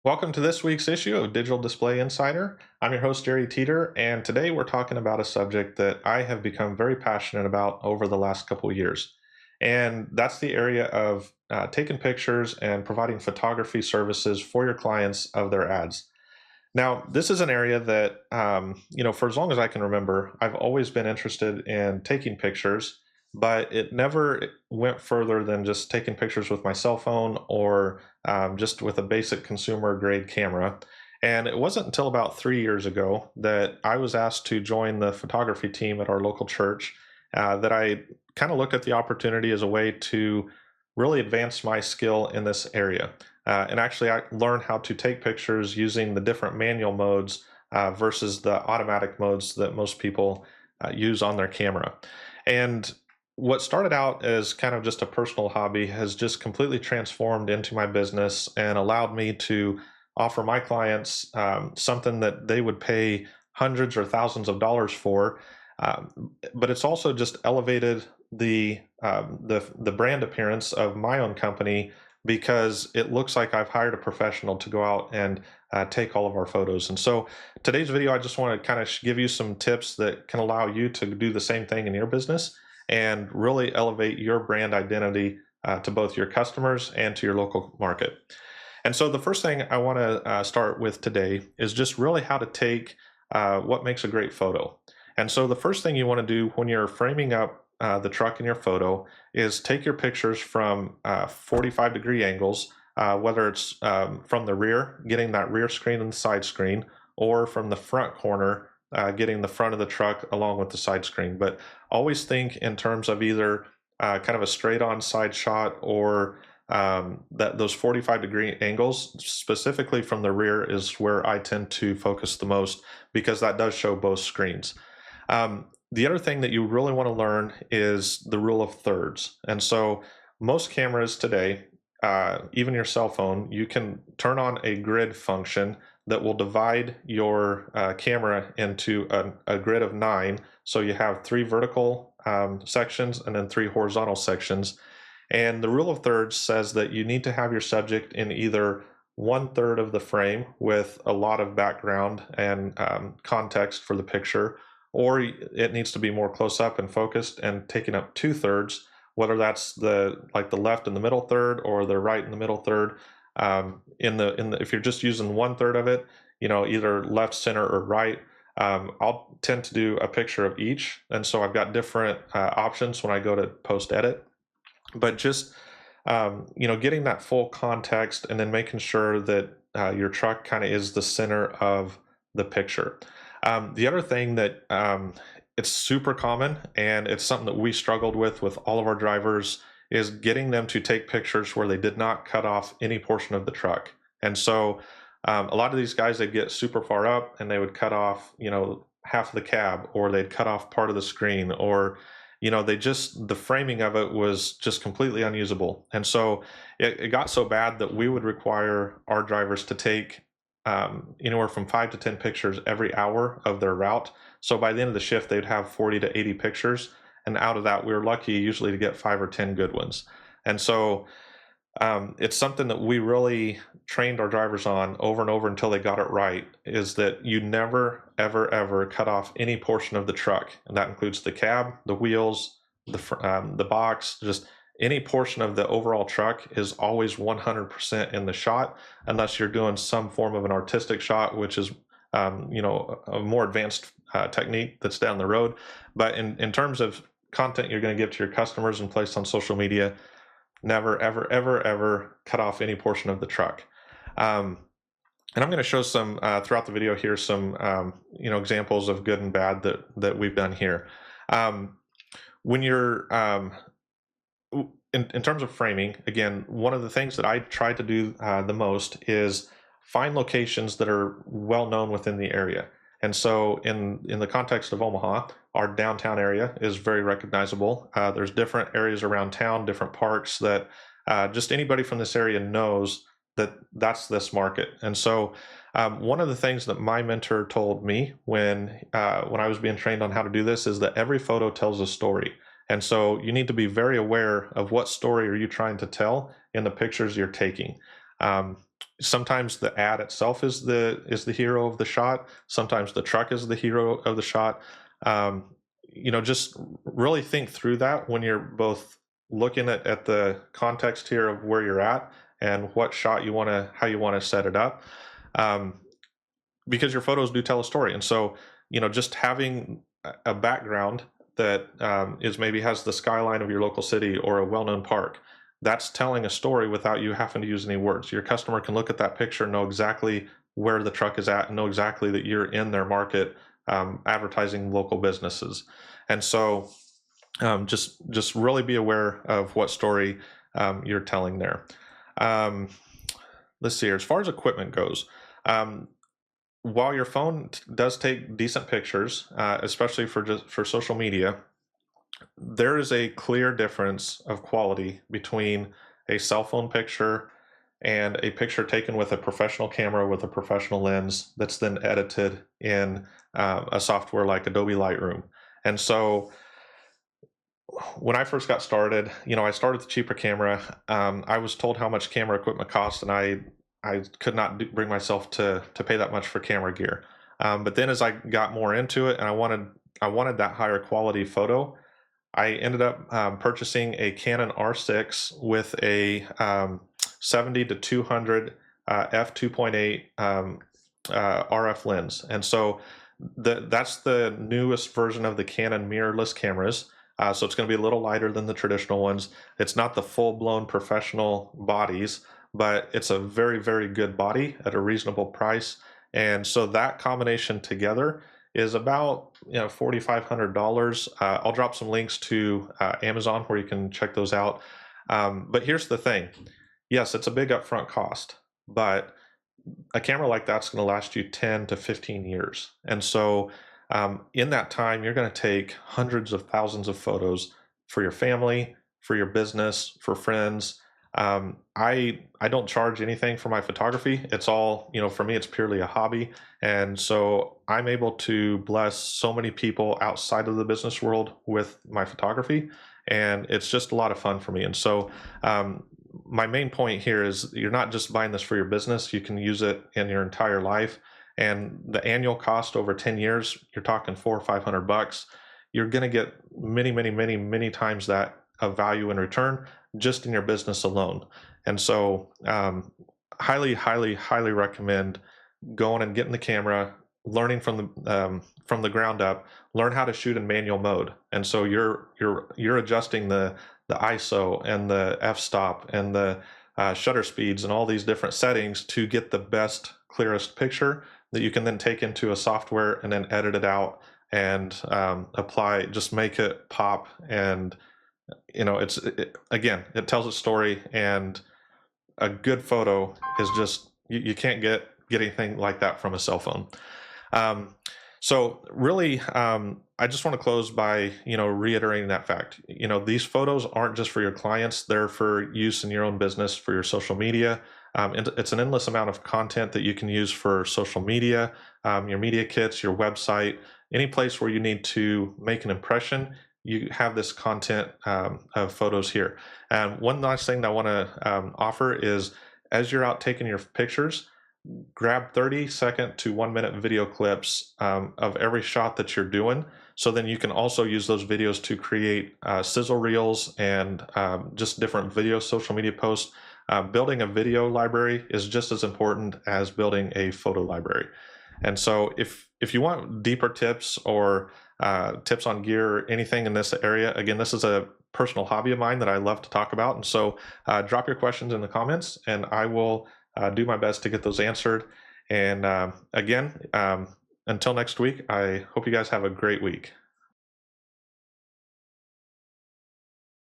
Welcome to this week's issue of Digital Display Insider. I'm your host, Jerry Teeter, and today we're talking about a subject that I have become very passionate about over the last couple of years. And that's the area of taking pictures and providing photography services for your clients of their ads. Now, this is an area that, for as long as I can remember, I've always been interested in taking pictures, but it never went further than just taking pictures with my cell phone or just with a basic consumer grade camera. And it wasn't until about 3 years ago that I was asked to join the photography team at our local church that I kind of looked at the opportunity as a way to really advance my skill in this area. And actually, I learned how to take pictures using the different manual modes versus the automatic modes that most people use on their camera. And what started out as kind of just a personal hobby has just completely transformed into my business and allowed me to offer my clients something that they would pay hundreds or thousands of dollars for. But it's also just elevated the brand appearance of my own company because it looks like I've hired a professional to go out and take all of our photos. And so today's video, I just want to kind of give you some tips that can allow you to do the same thing in your business and really elevate your brand identity to both your customers and to your local market. And so the first thing I want to start with today is just really how to take what makes a great photo. And so the first thing you want to do when you're framing up the truck in your photo is take your pictures from 45-degree angles, whether it's from the rear, getting that rear screen and the side screen, or from the front corner, getting the front of the truck along with the side screen. But always think in terms of either kind of a straight-on side shot or those 45-degree angles, specifically from the rear, is where I tend to focus the most because that does show both screens. The other thing that you really want to learn is the rule of thirds. And so most cameras today, even your cell phone, you can turn on a grid function that will divide your camera into a grid of 9. So you have 3 vertical sections and then 3 horizontal sections. And the rule of thirds says that you need to have your subject in either 1/3 of the frame with a lot of background and context for the picture, or it needs to be more close up and focused and taking up 2/3, whether that's the left and the middle third or the right and the middle third. If you're just using 1/3 of it, either left, center, or right, I'll tend to do a picture of each, and so I've got different options when I go to post edit. But just getting that full context and then making sure that your truck kind of is the center of the picture. The other thing that it's super common, and it's something that we struggled with all of our drivers, is getting them to take pictures where they did not cut off any portion of the truck. And so a lot of these guys, they'd get super far up and they would cut off, half of the cab, or they'd cut off part of the screen, or the framing of it was just completely unusable. And so it got so bad that we would require our drivers to take anywhere from 5 to 10 pictures every hour of their route. So by the end of the shift, they'd have 40 to 80 pictures. And out of that, we were lucky usually to get 5 or 10 good ones. And so it's something that we really trained our drivers on over and over until they got it right, is that you never, ever, ever cut off any portion of the truck. And that includes the cab, the wheels, the box, just any portion of the overall truck is always 100% in the shot, unless you're doing some form of an artistic shot, which is a more advanced technique that's down the road. But in terms of content you're going to give to your customers and place on social media, never, ever, ever, ever cut off any portion of the truck. And I'm going to show some throughout the video here some examples of good and bad that we've done here. When you're in terms of framing, again, one of the things that I try to do the most is find locations that are well known within the area. And so in the context of Omaha, our downtown area is very recognizable. There's different areas around town, different parks that just anybody from this area knows that that's this market. And so one of the things that my mentor told me when I was being trained on how to do this is that every photo tells a story. And so you need to be very aware of what story are you trying to tell in the pictures you're taking. sometimes the ad itself is the hero of the shot. Sometimes the truck is the hero of the shot. Um, just really think through that when you're both looking at the context here of where you're at and what shot you want to, how you want to set it up. Um, because your photos do tell a story. And so, just having a background that is maybe has the skyline of your local city or a well-known park, that's telling a story without you having to use any words. Your customer can look at that picture, know exactly where the truck is at, and know exactly that you're in their market, advertising local businesses. And so, just really be aware of what story you're telling there. Um, let's see here. As far as equipment goes, um, while your phone does take decent pictures, especially for social media, there is a clear difference of quality between a cell phone picture and a picture taken with a professional camera with a professional lens that's then edited in a software like Adobe Lightroom. And so when I first got started, I started with the cheaper camera. I was told how much camera equipment cost, and I could not bring myself to pay that much for camera gear. But then as I got more into it, and I wanted that higher quality photo, I ended up purchasing a Canon R6 with a 70 to 200 f2.8 RF lens, and so that's the newest version of the Canon mirrorless cameras. So it's going to be a little lighter than the traditional ones. It's not the full-blown professional bodies, but it's a very, very good body at a reasonable price. And so that combination together is about $4,500. I'll drop some links to Amazon where you can check those out. But here's the thing: yes, it's a big upfront cost, but a camera like that's going to last you 10 to 15 years. And so in that time, you're going to take hundreds of thousands of photos for your family, for your business, for friends. I don't charge anything for my photography. It's all, for me, it's purely a hobby. And so I'm able to bless so many people outside of the business world with my photography. And it's just a lot of fun for me. And so my main point here is you're not just buying this for your business, you can use it in your entire life. And the annual cost over 10 years, you're talking $400 or $500. You're going to get many, many, many, many times that of value in return just in your business alone. And so, highly, highly, highly recommend going and getting the camera, learning from the ground up, learn how to shoot in manual mode. And so you're adjusting the ISO and the f-stop and the shutter speeds and all these different settings to get the best, clearest picture that you can then take into a software and then edit it out and apply, just make it pop. And again, it tells a story, and a good photo is just you can't get anything like that from a cell phone. So really, I just want to close by reiterating that fact. These photos aren't just for your clients; they're for use in your own business, for your social media. And it's an endless amount of content that you can use for social media, your media kits, your website, any place where you need to make an impression. You have this content of photos here. And one last thing that I want to offer is, as you're out taking your pictures, grab 30-second to 1 minute video clips of every shot that you're doing. So then you can also use those videos to create sizzle reels and just different video social media posts. Building a video library is just as important as building a photo library. And so if you want deeper tips or tips on gear or anything in this area, again, this is a personal hobby of mine that I love to talk about. And so drop your questions in the comments, and I will do my best to get those answered. And again, until next week, I hope you guys have a great week.